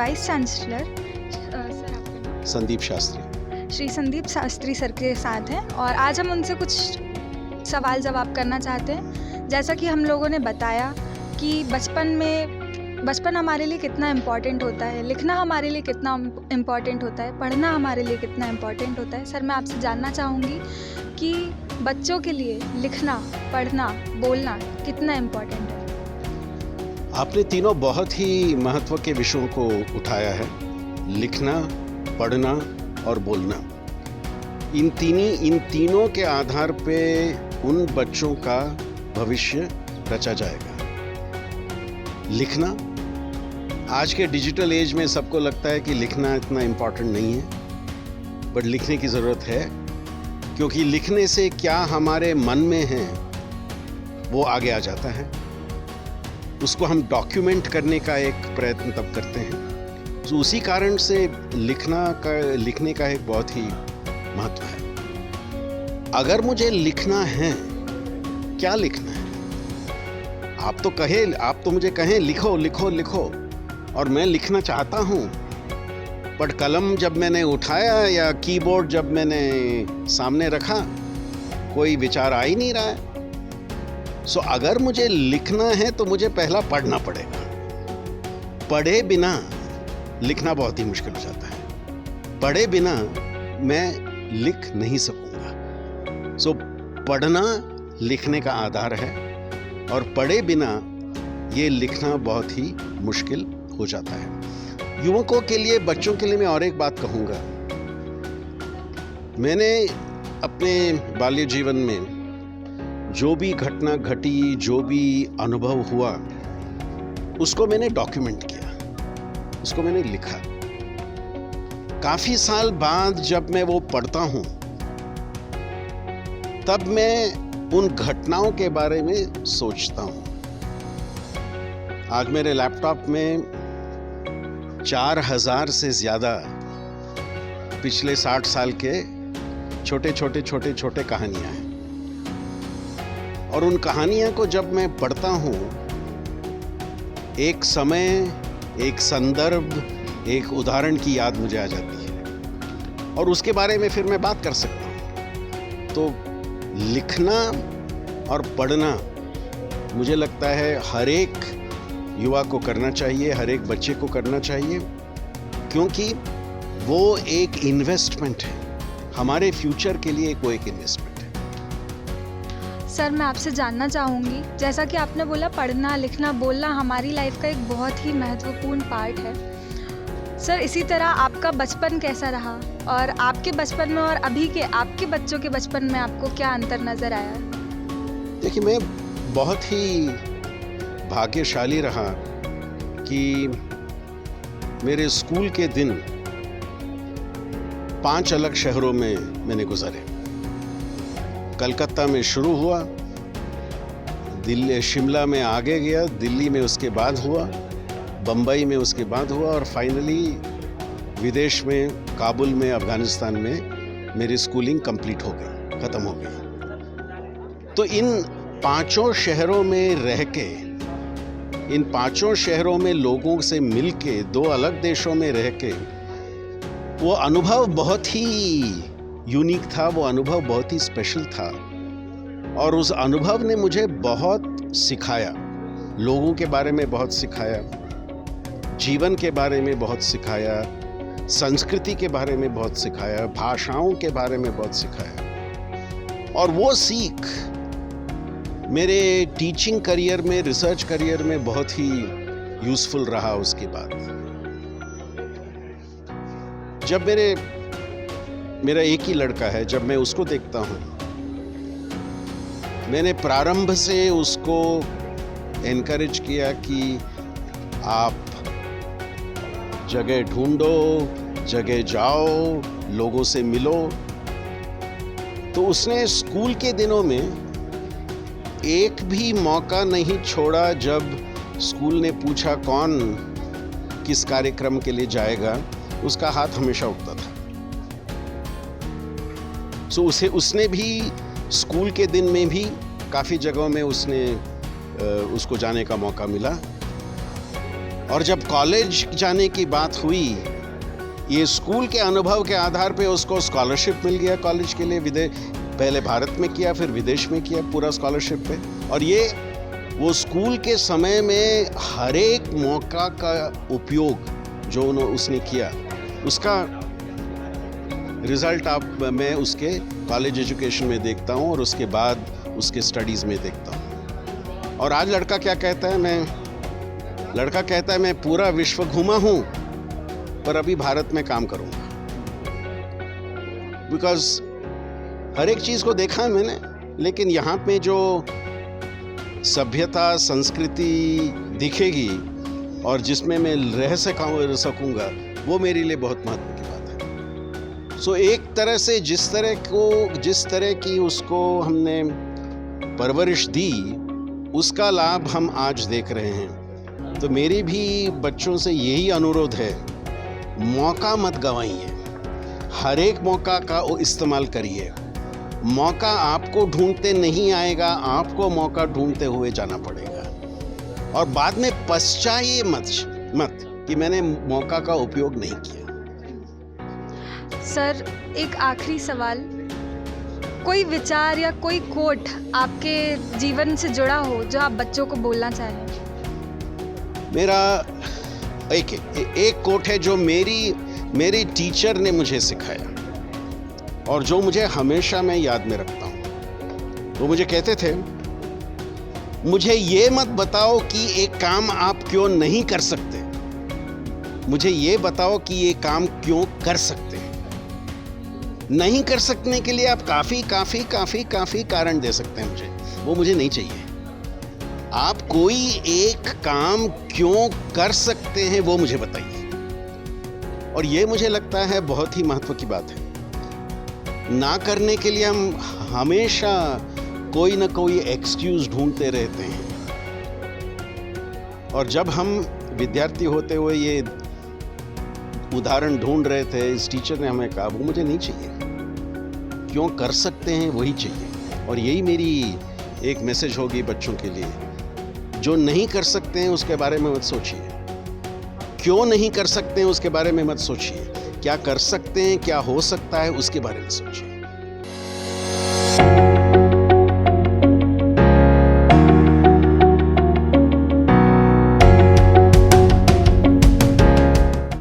Vice chancellor sir आपका नाम? Sandeep Shastri. Shri Sandeep Shastri sir के साथ हैं और आज हम उनसे कुछ सवाल जवाब करना चाहते हैं। जैसा कि हम लोगों ने बताया कि बचपन हमारे लिए कितना इम्पॉर्टेंट होता है, लिखना हमारे लिए कितना इम्पॉर्टेंट होता है, पढ़ना हमारे लिए कितना इम्पॉर्टेंट होता है। सर, मैं आपसे जानना चाहूँगी कि बच्चों के लिए लिखना, पढ़ना, बोलना कितना इम्पॉर्टेंट है। आपने तीनों बहुत ही महत्व के विषयों को उठाया है, लिखना, पढ़ना और बोलना। इन तीनों के आधार पे उन बच्चों का भविष्य रचा जाएगा। लिखना, आज के डिजिटल एज में सबको लगता है कि लिखना इतना इम्पोर्टेंट नहीं है, बट लिखने की ज़रूरत है, क्योंकि लिखने से क्या हमारे मन में है वो आगे आ जाता है। उसको हम डॉक्यूमेंट करने का एक प्रयत्न तब करते हैं। तो उसी कारण से लिखने का एक बहुत ही महत्व है। अगर मुझे लिखना है, क्या लिखना है? आप तो मुझे कहें लिखो लिखो लिखो, और मैं लिखना चाहता हूँ, पर कलम जब मैंने उठाया या कीबोर्ड जब मैंने सामने रखा, कोई विचार आ ही नहीं रहा है। सो अगर मुझे लिखना है तो मुझे पहला पढ़ना पड़ेगा। पढ़े बिना लिखना बहुत ही मुश्किल हो जाता है। पढ़े बिना मैं लिख नहीं सकूंगा। सो पढ़ना लिखने का आधार है, और पढ़े बिना ये लिखना बहुत ही मुश्किल हो जाता है। युवकों के लिए, बच्चों के लिए मैं और एक बात कहूँगा। मैंने अपने बाल्य जीवन में जो भी घटना घटी, जो भी अनुभव हुआ, उसको मैंने डॉक्यूमेंट किया, उसको मैंने लिखा। काफ़ी साल बाद जब मैं वो पढ़ता हूँ, तब मैं उन घटनाओं के बारे में सोचता हूँ। आज मेरे लैपटॉप में 4000 से ज़्यादा पिछले 60 साल के छोटे कहानियाँ हैं, और उन कहानियाँ को जब मैं पढ़ता हूँ, एक समय, एक संदर्भ, एक उदाहरण की याद मुझे आ जाती है, और उसके बारे में फिर मैं बात कर सकता हूँ। तो लिखना और पढ़ना मुझे लगता है हर एक युवा को करना चाहिए, हर एक बच्चे को करना चाहिए, क्योंकि वो एक इन्वेस्टमेंट है हमारे फ्यूचर के लिए। वो एक इन्वेस्टमेंट है। सर, मैं आपसे जानना चाहूँगी, जैसा कि आपने बोला पढ़ना, लिखना, बोलना हमारी लाइफ का एक बहुत ही महत्वपूर्ण पार्ट है। सर, इसी तरह आपका बचपन कैसा रहा, और आपके बचपन में और अभी के आपके बच्चों के बचपन में आपको क्या अंतर नज़र आया? देखिए, मैं बहुत ही भाग्यशाली रहा कि मेरे स्कूल के दिन 5 अलग शहरों में मैंने गुजारे। कलकत्ता में शुरू हुआ, दिल्ली, शिमला में आगे गया, दिल्ली में उसके बाद हुआ, बम्बई में उसके बाद हुआ, और फाइनली विदेश में, काबुल में, अफगानिस्तान में मेरी स्कूलिंग कंप्लीट हो गई, ख़त्म हो गई। तो इन 5 शहरों में रह के, इन 5 शहरों में लोगों से मिल के, 2 अलग देशों में रह के, वो अनुभव बहुत ही यूनिक था, वो अनुभव बहुत ही स्पेशल था, और उस अनुभव ने मुझे बहुत सिखाया। लोगों के बारे में बहुत सिखाया, जीवन के बारे में बहुत सिखाया, संस्कृति के बारे में बहुत सिखाया, भाषाओं के बारे में बहुत सिखाया। और वो सीख मेरे टीचिंग करियर में, रिसर्च करियर में बहुत ही यूज़फुल रहा। उसके बाद जब मेरा एक ही लड़का है, जब मैं उसको देखता हूँ, मैंने प्रारंभ से उसको एनकरेज किया कि आप जगह ढूंढो, जगह जाओ, लोगों से मिलो। तो उसने स्कूल के दिनों में एक भी मौका नहीं छोड़ा। जब स्कूल ने पूछा कौन किस कार्यक्रम के लिए जाएगा, उसका हाथ हमेशा उठता था। सो उसने भी स्कूल के दिन में भी काफ़ी जगहों में उसको जाने का मौका मिला। और जब कॉलेज जाने की बात हुई, ये स्कूल के अनुभव के आधार पे उसको स्कॉलरशिप मिल गया कॉलेज के लिए। पहले भारत में किया, फिर विदेश में किया, पूरा स्कॉलरशिप पे। और ये वो स्कूल के समय में हर एक मौका का उपयोग जो उसने किया, उसका रिजल्ट मैं उसके कॉलेज एजुकेशन में देखता हूँ और उसके बाद उसके स्टडीज़ में देखता हूँ। और आज लड़का क्या कहता है, मैं पूरा विश्व घूमा हूँ पर अभी भारत में काम करूँगा, बिकॉज हर एक चीज़ को देखा है मैंने, लेकिन यहाँ पे जो सभ्यता संस्कृति दिखेगी और जिसमें मैं रह सकूँगा, वो मेरे लिए बहुत महत्व की बात है। सो एक तरह से जिस तरह की उसको हमने परवरिश दी, उसका लाभ हम आज देख रहे हैं। तो मेरी भी बच्चों से यही अनुरोध है, मौका मत गंवाइए, हर एक मौका का इस्तेमाल करिए। मौका आपको ढूंढते नहीं आएगा, आपको मौका ढूंढते हुए जाना पड़ेगा। और बाद में पछताइए मत कि मैंने मौका का उपयोग नहीं किया। सर, एक आखिरी सवाल, कोई विचार या कोई कोट आपके जीवन से जुड़ा हो जो आप बच्चों को बोलना चाहें? मेरा एक कोट है जो मेरी टीचर ने मुझे सिखाया और जो मुझे हमेशा मैं याद में रखता हूँ। वो मुझे कहते थे, मुझे ये मत बताओ कि एक काम आप क्यों नहीं कर सकते, मुझे ये बताओ कि ये काम क्यों कर सकते हैं। नहीं कर सकने के लिए आप काफ़ी कारण दे सकते हैं मुझे, वो मुझे नहीं चाहिए। आप कोई एक काम क्यों कर सकते हैं वो मुझे बताइए। और ये मुझे लगता है बहुत ही महत्व की बात है। ना करने के लिए हम हमेशा कोई ना कोई एक्सक्यूज ढूंढते रहते हैं। और जब हम विद्यार्थी होते हुए ये उदाहरण ढूंढ रहे थे, इस टीचर ने हमें कहा, वो मुझे नहीं चाहिए, क्यों कर सकते हैं वही चाहिए। और यही मेरी एक मैसेज होगी बच्चों के लिए, जो नहीं कर सकते हैं उसके बारे में मत सोचिए, क्यों नहीं कर सकते हैं उसके बारे में मत सोचिए, क्या कर सकते हैं, क्या हो सकता है, उसके बारे में सोचिए।